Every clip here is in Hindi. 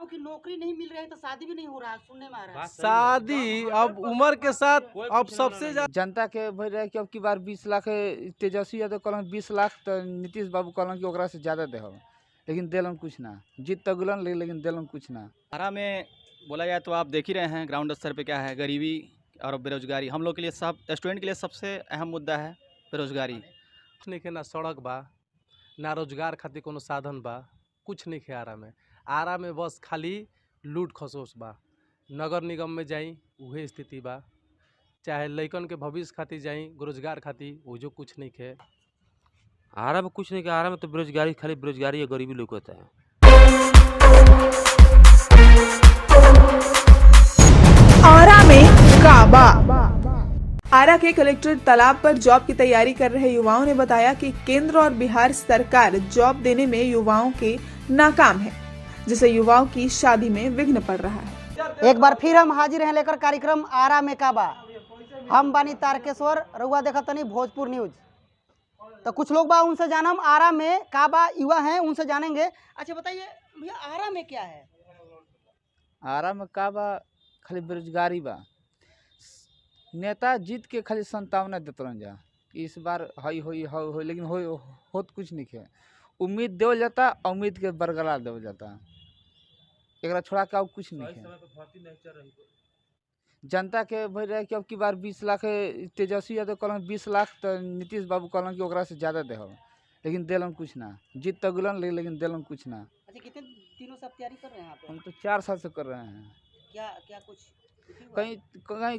की नौकरी नहीं मिल रही है तो शादी भी नहीं हो रहा है, सुनने में आ रहा है। शादी अब उम्र के साथ अब सबसे ज्यादा जनता के भर रहे कि अब की बार 20 लाख तेजस्वी यादव कहलन 20 लाख तो नीतीश बाबू कहलन कि ओकरा से ज़्यादा दे, लेकिन दिलन कुछ ना, जीत तो गुलन लेकिन दिलन कुछ ना। आरा में बोला जाए तो आप देख ही रहे हैं ग्राउंड स्तर पे क्या है, गरीबी और बेरोजगारी हम लोग के लिए, सब स्टूडेंट के लिए सबसे अहम मुद्दा है बेरोजगारी। कुछ नहीं खे, ना सड़क बा ना रोजगार खातिर कोनो साधन बा, कुछ नहीं खे आरा में बस खाली लूट खसोस बा। नगर निगम में जाई उहे स्थिति बा, चाहे लइकन के भविष्य खातिर जाई रोजगार खातिर वो जो कुछ नहीं खे। आरा में कुछ नहीं किया, आरा में तो बेरोजगारी, खाली बेरोजगारी और गरीबी लोग होता है। आरा में काबा। आरा के कलेक्ट्रेट तालाब पर जॉब की तैयारी कर रहे युवाओं ने बताया कि केंद्र और बिहार सरकार जॉब देने में युवाओं के नाकाम है, जिससे युवाओं की शादी में विघ्न पड़ रहा है। एक बार फिर हम हाजिर हैं लेकर कार्यक्रम आरा में काबा। हम बानी तारकेश्वर, रउआ देखत तनी भोजपुर न्यूज। तो कुछ लोग बा उनसे जानम आरा में काबा युवा हैं, उनसे जानेंगे। अच्छा बताइए भैया, आरा में क्या है? आरा में का बा, खाली बेरोजगारी बा। नेता जीत के खाली संतावना देते रहन जा, इस बार हई होई हो, लेकिन होत कुछ नहीं है। उम्मीद देवल जाता, उम्मीद के बरकरार देवल जाता, एकरा छोड़ा का कुछ नहीं है। जनता के भर रहे कि अब की बार 20 लाख तेजस्वी यादव कहलन 20 लाख तो नीतीश बाबू कहलन कि ओकरा से ज़्यादा दे, लेकिन दिलन कुछ ना, जीत तो गुलन लेकिन दिलन कुछ ना। अच्छा, कितने दिनों से आप तैयारी कर रहे हैं यहाँ पे? हम तो 4 साल से कर रहे हैं। क्या क्या कुछ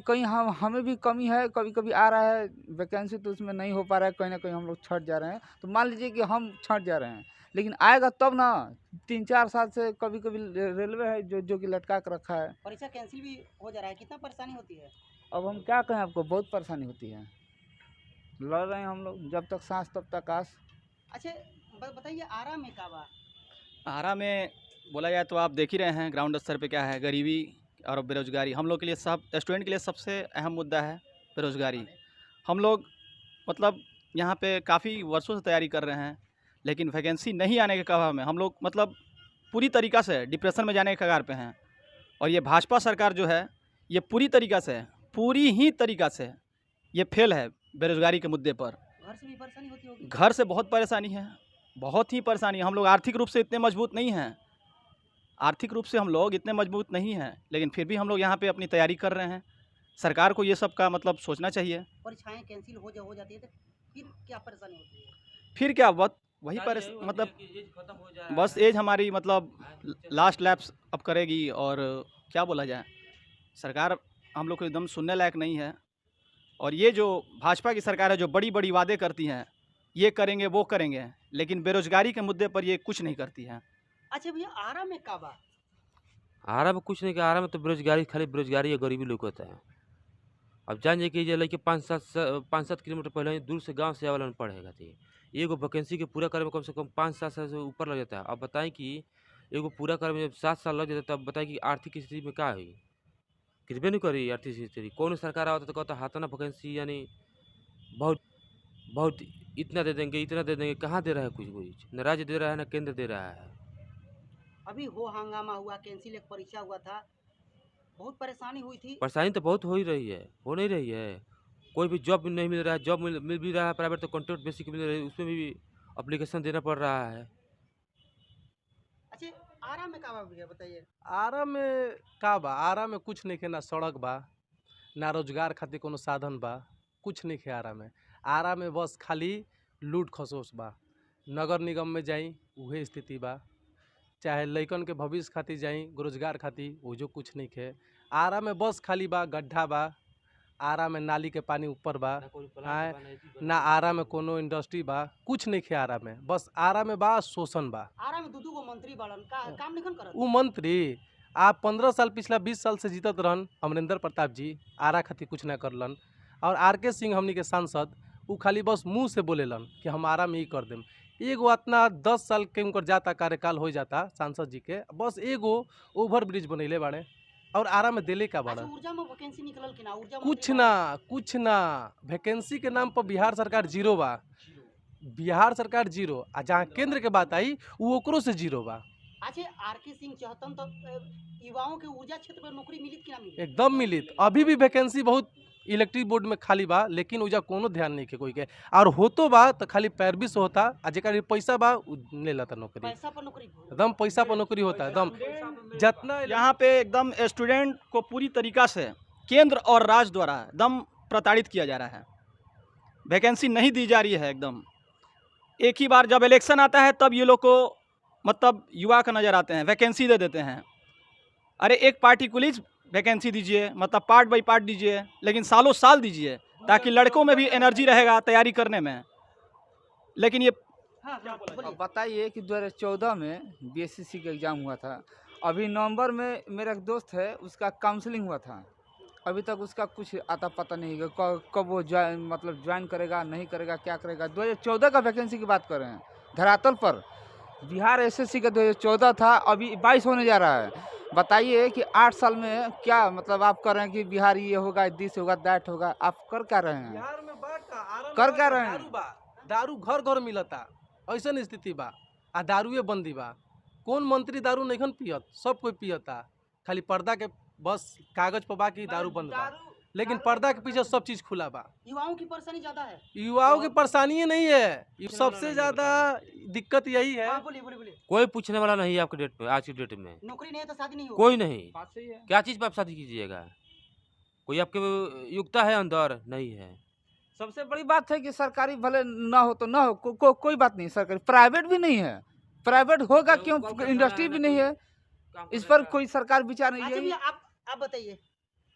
कहीं हमें भी कमी है, कभी कभी आ रहा है वैकेंसी तो उसमें नहीं हो पा रहा है, कहीं ना कहीं हम लोग छट जा रहे हैं। तो मान लीजिए कि हम छट जा रहे हैं, लेकिन आएगा तब ना। 3-4 साल से कभी कभी रेलवे है जो कि लटका कर रखा है। परीक्षा कैंसिल भी हो जा रहा है, कितना परेशानी होती है? अब हम क्या कहें आपको, बहुत परेशानी होती है। लड़ रहे हैं हम लोग, जब तक सांस तब तक आस। अच्छा बताइए, आरा में का बा? आरा में बोला जाए तो आप देख ही रहे हैं ग्राउंड स्तर पे क्या है, गरीबी और बेरोजगारी हम लोग के लिए, सब स्टूडेंट के लिए सबसे अहम मुद्दा है बेरोजगारी। हम लोग मतलब यहाँ पे काफ़ी वर्षों से तैयारी कर रहे हैं, लेकिन वैकेंसी नहीं आने के कगार में हम लोग मतलब पूरी तरीक़ा से डिप्रेशन में जाने के कगार पे हैं। और ये भाजपा सरकार जो है ये पूरी ही तरीक़ा से ये फेल है बेरोजगारी के मुद्दे पर। घर से भी परेशानी होती होगी? घर से बहुत परेशानी है, बहुत ही परेशानी। हम लोग आर्थिक रूप से इतने मजबूत नहीं हैं, आर्थिक रूप से हम लोग इतने मजबूत नहीं हैं, लेकिन फिर भी हम लोग यहाँ पे अपनी तैयारी कर रहे हैं। सरकार को ये सब का मतलब सोचना चाहिए। परीक्षाएं कैंसिल हो जाती है तो फिर क्या परेशानी होती है? फिर क्या वही मतलब बस एज हमारी मतलब लास्ट लैप्स अब करेगी, और क्या बोला जाए, सरकार हम लोग को एकदम सुनने लायक नहीं है। और ये जो भाजपा की सरकार है जो बड़ी बड़ी वादे करती हैं, ये करेंगे वो करेंगे, लेकिन बेरोजगारी के मुद्दे पर ये कुछ नहीं करती हैं। अच्छा भैया, आरा में का बा? आरा में कुछ नहीं किया, आरा में तो बेरोजगारी, खाली बेरोजगारी और गरीबी लोग होता है। अब जान जाए कि ये लड़के 5-7 किलोमीटर पहले दूर से गांव से आवालन पढ़ेगा थी, एगो वैकेंसी के पूरा करे में कम से कम 5-7 साल से ऊपर लग जाता है। अब बताएं कि एगो पूरा करे में जब 7 साल लग जाता है, तब बताएं कि आर्थिक स्थिति में क्या हुई, कृपया नहीं करी आर्थिक स्थिति। कौन सरकार आता तो कहता हाथ ना वैकेंसी, यानी बहुत इतना दे देंगे इतना दे देंगे, कहाँ दे रहा है कुछ न राज्य दे रहा है न केंद्र दे रहा है। अभी हो हंगामा हुआ, कैंसिल एक परीक्षा हुआ था, बहुत परेशानी हुई थी। परेशानी तो बहुत हो ही रही है, हो नहीं रही है। कोई भी जॉब नहीं मिल रहा है, जॉब मिल भी रहा है प्राइवेट तो कॉन्ट्रैक्ट बेसिक मिल रहा है, उसमें भी अप्लीकेशन देना पड़ रहा है। अच्छा, आरा में का बा भैया बताइए? आरा में का बा, आरा में कुछ नहीं खे, ना सड़क बा ना रोजगार खातिर कोनो साधन बा, कुछ नहीं खे आरा में बस खाली लूट खसोस बा। नगर निगम में जाई उहे स्थिति बा, चाहे लइकन के भविष्य खातिर जाई रोजगार खातिर वो जो कुछ नहीं खे। आरा में बस खाली बा गड्ढा बा, आरा में नाली के पानी ऊपर बा, ना आरा में कोनो इंडस्ट्री बा, कुछ नहीं खे आरा में। बस आरा में बा शोषण बा। आरा में दू गो मंत्री बाड़न, का काम नहीं करत? वो मंत्री आप 15 साल पिछला 20 साल से जीतत रहन, अमरिंदर प्रताप जी आरा खातिर कुछ ना करलन। और आर.के. सिंह हमनी के सांसद, वो खाली बस मुंह से बोलेलन कि हम आरा में ही कर देम। एगो इतना 10 साल के उनकर जाता कार्यकाल हो जाता सांसद जी के, बस एगो ओवर ब्रिज बनैले बाड़े और आरा में दिले का बाड़ा। ऊर्जा में वैकेंसी निकलल कि ना? ऊर्जा कुछ ना वैकेंसी के नाम पर बिहार सरकार जीरो बा, बिहार सरकार जीरो। आ जहाँ केंद्र के बात आई वो ओकरो से जीरो बा। अच्छा आर.के. सिंह चौहतन तो युवाओं के ऊर्जा क्षेत्र में नौकरी मिली कि ना मिली? एकदम मिलित। अभी भी वैकेंसी बहुत इलेक्ट्रिक बोर्ड में खाली बा, लेकिन उजा कोनो ध्यान नहीं के कोई के, और होतो बा तो खाली पैरवी से होता, आ जेकर पैसा बा उ ले लेता नौकरी। पैसा पर नौकरी एकदम पैसा पर नौकरी होता है एकदम। जितना यहाँ पे एकदम स्टूडेंट को पूरी तरीका से केंद्र और राज्य द्वारा एकदम प्रताड़ित किया जा रहा है। वैकेंसी नहीं दी जा रही है एकदम। एक ही बार जब इलेक्शन आता है तब ये लोग को मतलब युवा का नज़र आते हैं, वैकेंसी दे देते हैं। अरे एक पार्टिकुलर वैकेंसी दीजिए, मतलब पार्ट बाई पार्ट दीजिए, लेकिन सालों साल दीजिए ताकि लड़कों में भी एनर्जी रहेगा तैयारी करने में। लेकिन ये अब बताइए कि 2014 में बीएससीसी का एग्ज़ाम हुआ था, अभी नवंबर में मेरा एक दोस्त है उसका काउंसलिंग हुआ था, अभी तक उसका कुछ आता पता नहीं है कब वो ज्वाइन करेगा नहीं करेगा क्या करेगा। 2014 का वैकेंसी की बात कर रहे हैं धरातल पर। बिहार एसएससी का 2014 था, अभी 22 होने जा रहा है। बताइए कि 8 साल में क्या मतलब आप कर रहे हैं कि बिहार ये होगा, दिस होगा, दैट होगा, आप कर क्या रहे हैं? बिहार में बात का आराम कर बा, क्या रहे हैं? दारू बा, दारू घर घर मिलता, ऐसन स्थिति बा, आ दारूए बंदी बा। कौन मंत्री दारू नहीं पियत, सब कोई पियता, खाली पर्दा के बस कागज पर बा कि दारू बंद बा, लेकिन पर्दा के पीछे सब चीज खुला बा। युवाओं की परेशानी ज्यादा है। युवाओं की परेशानी नहीं है, ये सबसे ज्यादा दिक्कत यही है। हाँ बोलिए बोलिए बोलिए। कोई पूछने वाला नहीं है आपके डेट में, आज की डेट में नौकरी नहीं है तो शादी नहीं होगी। कोई नहीं। बात सही है। क्या चीज़ पर आप शादी कीजिएगा? कोई आपके योग्यता है अंदर? नहीं है। सबसे बड़ी बात है कि सरकारी भले ना हो तो ना हो, कोई बात नहीं, सरकारी प्राइवेट भी नहीं है। प्राइवेट होगा क्यों? इंडस्ट्री भी नहीं है, इस पर कोई सरकार विचार नहीं अच्छा है। भैया आप बताइए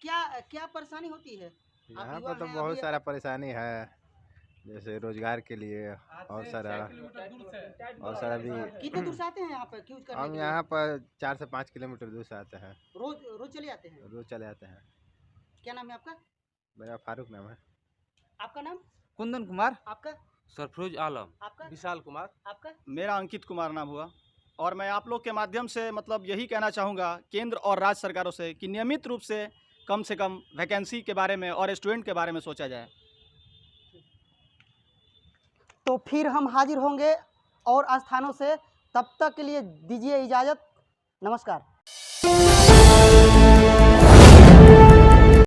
क्या क्या परेशानी होती है? आप यहाँ युवा पर तो हैं, बहुत अभी- सारा परेशानी है, जैसे रोजगार के लिए और सारा भी। कितने दूर से आते हैं यहाँ पे यूज करने हम के लिए? यहाँ पर 4 से 5 किलोमीटर दूर से आते हैं, रोज चले आते हैं। रोज चले आते हैं। क्या नाम है आपका? मेरा फारूक नाम है। आपका नाम? कुंदन कुमार। आपका? सरफरोज आलम। आपका? विशाल कुमार। आपका? मेरा अंकित कुमार नाम हुआ। और मैं आप लोग के माध्यम से मतलब यही कहना चाहूँगा केंद्र और राज्य सरकारों से कि नियमित रूप से कम वैकेंसी के बारे में और स्टूडेंट के बारे में सोचा जाए। तो फिर हम हाजिर होंगे और स्थानों से, तब तक के लिए दीजिए इजाज़त। नमस्कार।